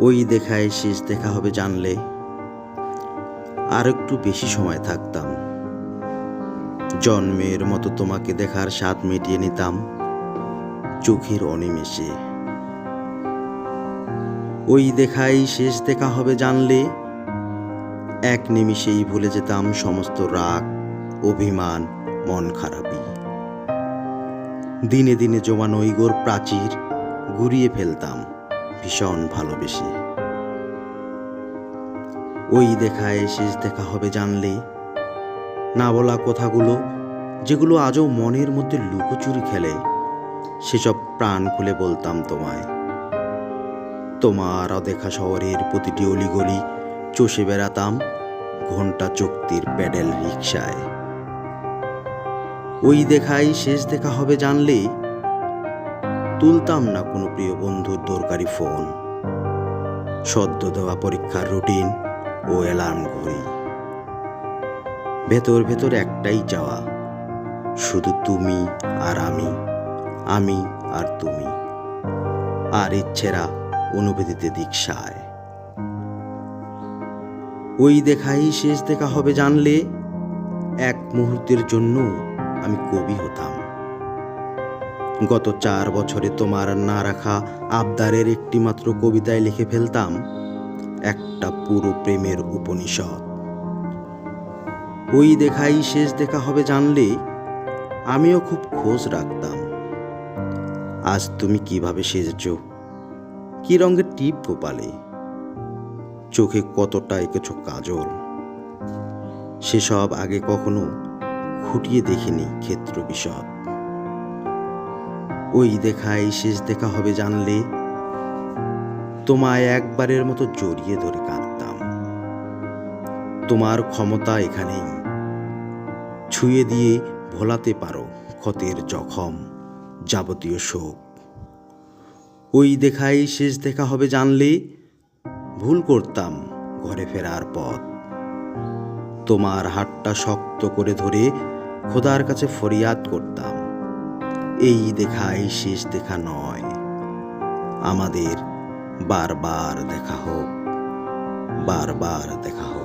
ওই দেখায় শেষ দেখা হবে জানলে আর একটু বেশি সময় থাকতাম। জন্মের মতো তোমাকে দেখার স্বাদ মিটিয়ে নিতাম চোখের অনিমেষে। ওই দেখাই শেষ দেখা হবে জানলে এক নিমিষেই ভুলে যেতাম সমস্ত রাগ, অভিমান, মন খারাপি। দিনে দিনে জমানো ইগোর প্রাচীর গুড়িয়ে ফেলতাম ভীষণ ভালোবেসে। ওই দেখায় শেষ দেখা হবে জানলে না বলা কথাগুলো, যেগুলো আজও মনের মধ্যে লুকোচুরি খেলে, সেসব প্রাণ খুলে বলতাম তোমায়। তোমার অদেখা শহরের প্রতিটি অলিগলি চষে বেড়াতাম ঘন্টা চুক্তির প্যাডেল রিকশায়। ওই দেখাই শেষ দেখা হবে জানলে তুলতাম না কোনো প্রিয় বন্ধুর দরকারি ফোন, সদ্য দেওয়া পরীক্ষার রুটিন ও অ্যালার্ম ঘড়ি। ভেতর ভেতর একটাই চাওয়া, শুধু তুমি আর আমি, আমি আর তুমি, আর ইচ্ছেরা অনুভূতিতে দীক্ষায়। ওই দেখাই শেষ দেখা হবে জানলে এক মুহূর্তের জন্য আমি কবি হতাম। গত 4 বছরে তোমার না রাখা আবদারের একটি মাত্র কবিতায় লিখে ফেলতাম একটা পুরো প্রেমের উপনিষদ। ওই দেখাই শেষ দেখা হবে জানলে আমিও খুব খোঁজ রাখতাম আজ তুমি কিভাবে সেজেছ, কি রঙের টিপ গোপালে, চোখে কতটা এঁকেছ কাজল। সেসব আগে কখনো খুঁটিয়ে দেখিনি ক্ষেত্র বিশদ। ওই দেখাই শেষ দেখা হবে জানলে তোমায় একবারের মতো জড়িয়ে ধরে কাঁদতাম। তোমার ক্ষমতা এখানেই, ছুঁয়ে দিয়ে ভোলাতে পারো ক্ষতের জখম, যাবতীয় শোক। ওই দেখাই শেষ দেখা হবে জানলে ভুল করতাম ঘরে ফেরার পথ, তোমার হাতটা শক্ত করে ধরে খোদার কাছে ফরিয়াদ করতাম এই দেখাই শেষ দেখা নয়, আমাদের বারবার দেখা হোক, বারবার দেখা হোক।